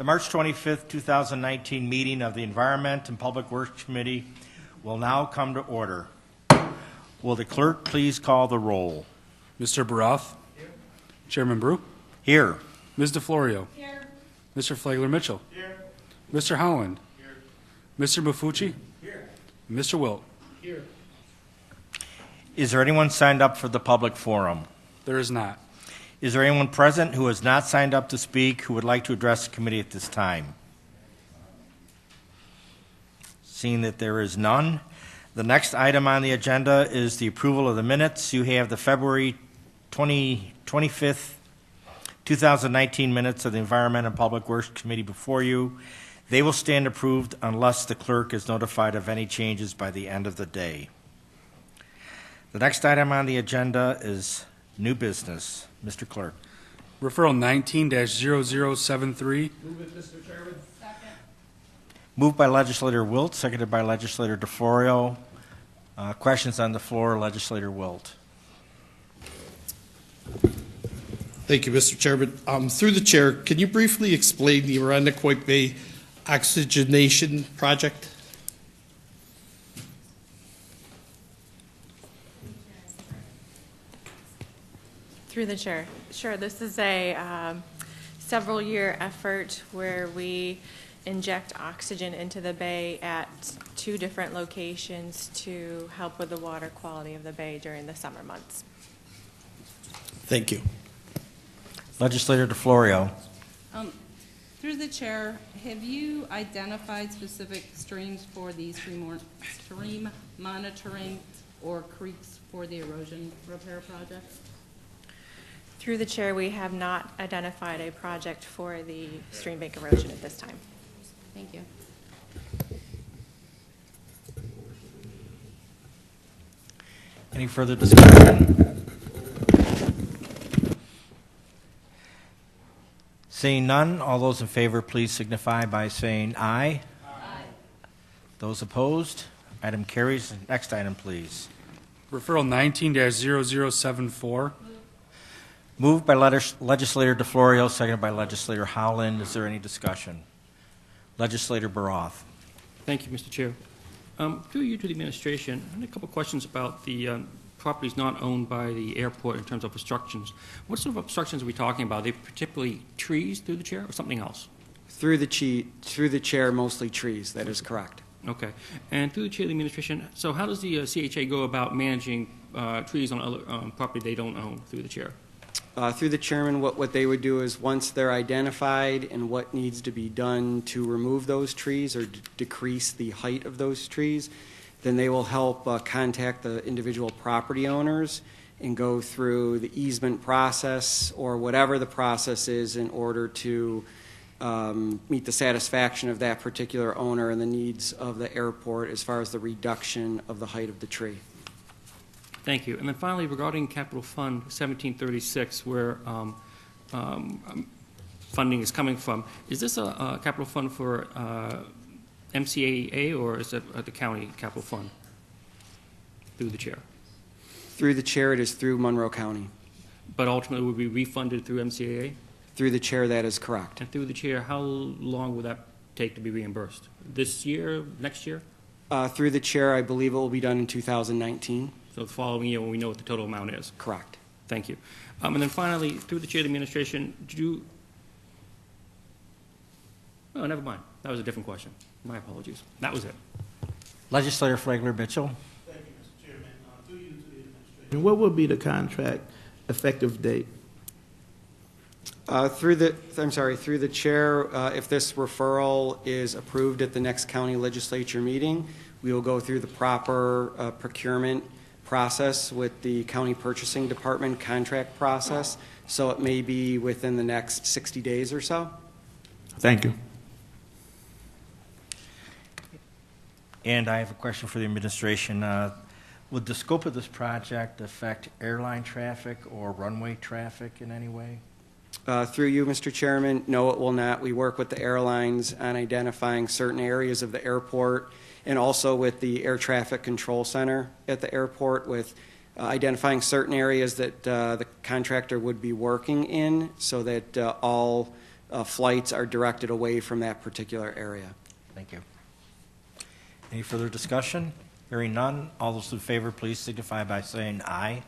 The March 25th, 2019 meeting of the Environment and Public Works Committee will now come to order. Will the clerk please call the roll? Mr. Baroth? Here. Chairman Brew? Here. Ms. DeFlorio? Here. Mr. Flagler-Mitchell? Here. Mr. Howland? Here. Mr. Mafucci? Here. Mr. Wilt? Here. Is there anyone signed up for the public forum? There is not. Is there anyone present who has not signed up to speak who would like to address the committee at this time? Seeing that there is none, the next item on the agenda is the approval of the minutes. You have the February 25th, 2019 minutes of the Environment and Public Works Committee before you. They will stand approved unless the clerk is notified of any changes by the end of the day. The next item on the agenda is new business. Mr. Clerk. Referral 19-0073. Move it, Mr. Chairman. Second. Moved by Legislator Wilt, seconded by Legislator DeFlorio. Questions on the floor, Legislator Wilt. Thank you, Mr. Chairman. Through the chair, can you briefly explain the Arundecoit Bay oxygenation project? Through the chair. Sure, this is a several-year effort where we inject oxygen into the bay at 2 different locations to help with the water quality of the bay during the summer months. Thank you. Legislator DeFlorio. Through the chair, have you identified specific streams for the stream monitoring or creeks for the erosion repair project? Through the chair, we have not identified a project for the stream bank erosion at this time. Thank you. Any further discussion? Seeing none, all those in favor, please signify by saying aye. Aye. Those opposed? Item carries. Next item, please. Referral 19-0074. Moved by Legislator DeFlorio, seconded by Legislator Howland. Is there any discussion? Legislator Baroth. Thank you, Mr. Chair. Through you to the administration, I had a couple of questions about the properties not owned by the airport in terms of obstructions. What sort of obstructions are we talking about? Are they particularly trees through the chair or something else? Through the chair, mostly trees. That is correct. Okay. And through the chair of the administration, so how does the CHA go about managing trees on other property they don't own through the chair? Through the chairman, what they would do is once they're identified and what needs to be done to remove those trees or decrease the height of those trees, then they will help contact the individual property owners and go through the easement process or whatever the process is in order to meet the satisfaction of that particular owner and the needs of the airport as far as the reduction of the height of the tree. Thank you. And then finally, regarding Capital Fund 1736, where funding is coming from, is this a capital fund for MCAA or is it the county capital fund? Through the chair. Through the chair, it is through Monroe County. But ultimately will be refunded through MCAA? Through the chair, that is correct. And through the chair, how long will that take to be reimbursed? This year, next year? Through the chair, I believe it will be done in 2019. So the following year when we know what the total amount is? Correct. Thank you. And then finally, through the chair of the administration, did you... Oh, never mind. That was a different question. My apologies. That was it. Legislator Flagler-Mitchell. Thank you, Mr. Chairman. Through you to the administration. What would be the contract effective date? Through the chair, if this referral is approved at the next county legislature meeting, we will go through the proper procurement process with the county purchasing department contract process. So it may be within the next 60 days or so. Thank you. And I have a question for the administration. Would the scope of this project affect airline traffic or runway traffic in any way? Through you, Mr. Chairman, no, it will not. We work with the airlines on identifying certain areas of the airport and also with the Air Traffic Control Center at the airport with identifying certain areas that the contractor would be working in so that all flights are directed away from that particular area. Thank you. Any further discussion? Hearing none, all those in favor, please signify by saying aye.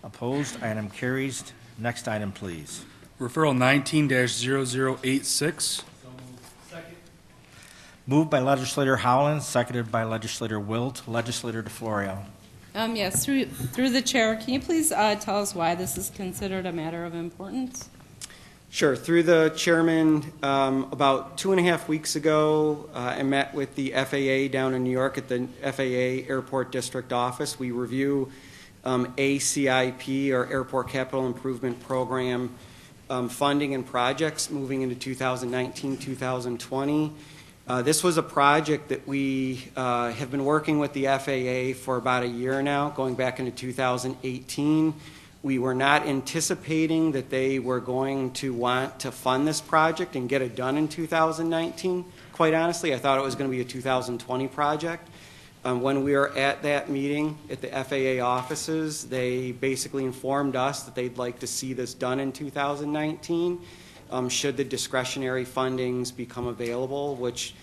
Opposed, item carries. Next item, please. Referral 19-0086. Moved by Legislator Howland, seconded by Legislator Wilt. Legislator DeFlorio. Yes, through the chair, can you please tell us why this is considered a matter of importance? Sure. Through the chairman, about 2.5 weeks ago, I met with the FAA down in New York at the FAA Airport District Office. We review ACIP, or Airport Capital Improvement Program, funding and projects moving into 2019-2020. This was a project that we have been working with the FAA for about a year now, going back into 2018. We were not anticipating that they were going to want to fund this project and get it done in 2019. Quite honestly, I thought it was going to be a 2020 project. When we were at that meeting at the FAA offices, they basically informed us that they'd like to see this done in 2019, should the discretionary fundings become available, which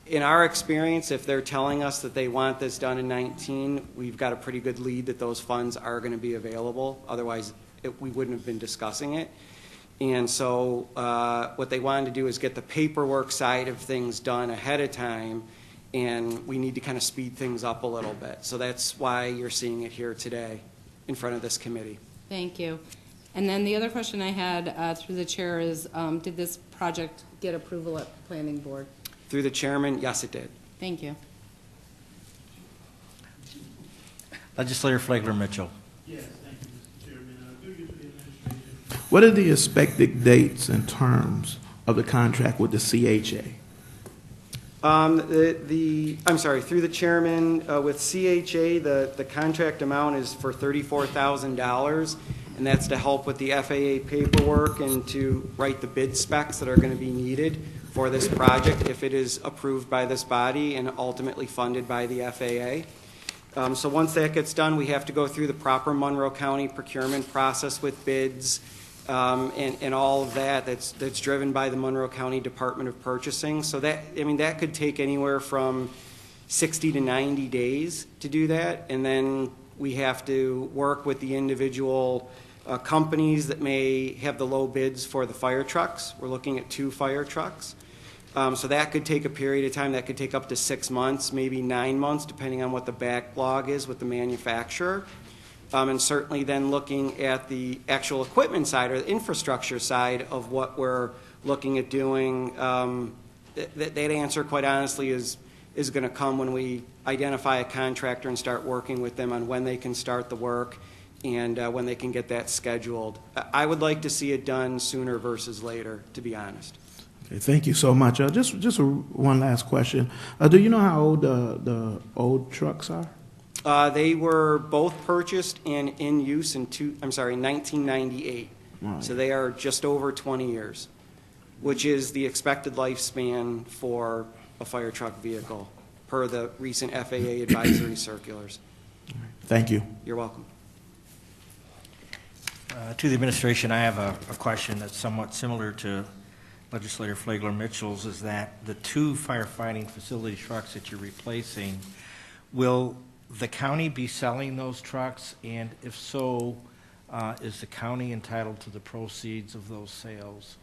in our experience, if they're telling us that they want this done in 19, we've got a pretty good lead that those funds are going to be available. Otherwise, we wouldn't have been discussing it. And so what they wanted to do is get the paperwork side of things done ahead of time, and we need to kind of speed things up a little bit. So that's why you're seeing it here today in front of this committee. Thank you. And then the other question I had through the chair is, did this project get approval at Planning Board? Through the chairman, yes, it did. Thank you. Legislator Flagler Mitchell. Yes, thank you, Mr. Chairman. Through you to the administration. What are the expected dates and terms of the contract with the CHA? I'm sorry, through the chairman, with CHA, the contract amount is for $34,000, and that's to help with the FAA paperwork and to write the bid specs that are going to be needed for this project if it is approved by this body and ultimately funded by the FAA. So once that gets done, we have to go through the proper Monroe County procurement process with bids and all of that. That's driven by the Monroe County Department of Purchasing. So that could take anywhere from 60 to 90 days to do that, and then we have to work with the individual companies that may have the low bids for the fire trucks. We're looking at 2 fire trucks. So that could take a period of time. That could take up to 6 months, maybe 9 months, depending on what the backlog is with the manufacturer. And certainly then looking at the actual equipment side or the infrastructure side of what we're looking at doing, that answer, quite honestly, is going to come when we identify a contractor and start working with them on when they can start the work and when they can get that scheduled. I would like to see it done sooner versus later, to be honest. Okay, thank you so much. Just one last question. Do you know how old the old trucks are? They were both purchased and in use in 1998. Right. So they are just over 20 years, which is the expected lifespan for a fire truck vehicle per the recent FAA advisory circulars. Thank you. You're welcome. To the administration, I have a question that's somewhat similar to Legislator Flagler Mitchell's, is that the 2 firefighting facility trucks that you're replacing, will the county be selling those trucks? And if so, is the county entitled to the proceeds of those sales?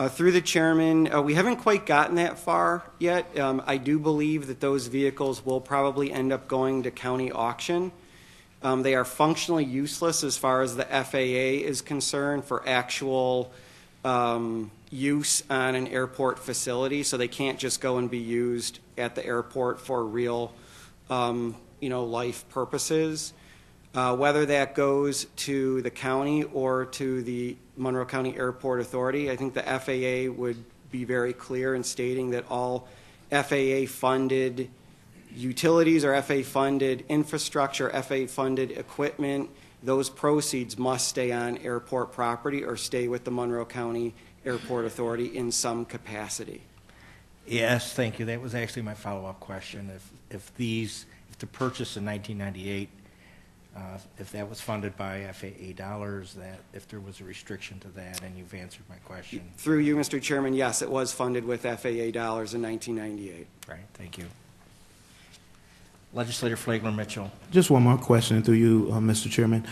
Through the chairman, we haven't quite gotten that far yet. I do believe that those vehicles will probably end up going to county auction. They are functionally useless as far as the FAA is concerned for actual use on an airport facility, so they can't just go and be used at the airport for real life purposes. Whether that goes to the county or to the Monroe County Airport Authority, I think the FAA would be very clear in stating that all FAA-funded utilities or FAA-funded infrastructure, FAA-funded equipment, those proceeds must stay on airport property or stay with the Monroe County Airport Authority in some capacity. Yes, thank you. That was actually my follow-up question. If the purchase in 1998 if that was funded by FAA dollars, that if there was a restriction to that, and you've answered my question. Through you, Mr. Chairman, yes, it was funded with FAA dollars in 1998. Right, thank you. Legislator Flagler Mitchell. Just one more question through you, Mr. Chairman.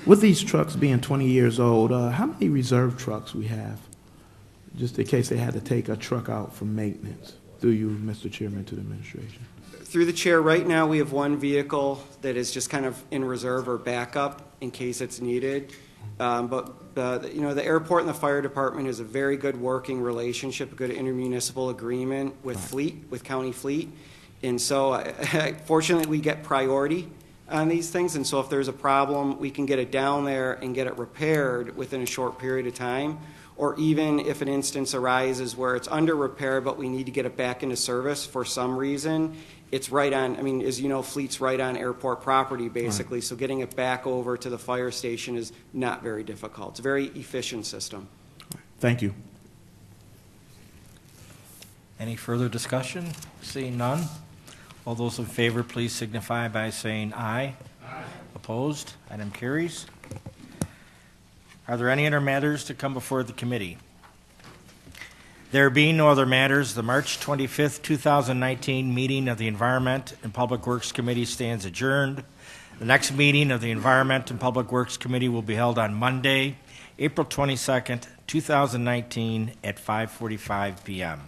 With these trucks being 20 years old, how many reserve trucks we have, just in case they had to take a truck out for maintenance? Through you, Mr. Chairman, to the administration. Through the chair, right now, we have one vehicle that is just kind of in reserve or backup in case it's needed. You know, the airport and the fire department is a very good working relationship, a good intermunicipal agreement with fleet, with county fleet. And so, fortunately, we get priority on these things. And so if there's a problem, we can get it down there and get it repaired within a short period of time. Or even if an instance arises where it's under repair, but we need to get it back into service for some reason, it's right on, I mean, as you know, fleet's right on airport property, basically. Right. So getting it back over to the fire station is not very difficult. It's a very efficient system. Thank you. Any further discussion? Seeing none. All those in favor, please signify by saying aye. Aye. Opposed? Item carries. Are there any other matters to come before the committee? There being no other matters, the March 25th, 2019 meeting of the Environment and Public Works Committee stands adjourned. The next meeting of the Environment and Public Works Committee will be held on Monday, April 22nd, 2019 at 5:45 p.m.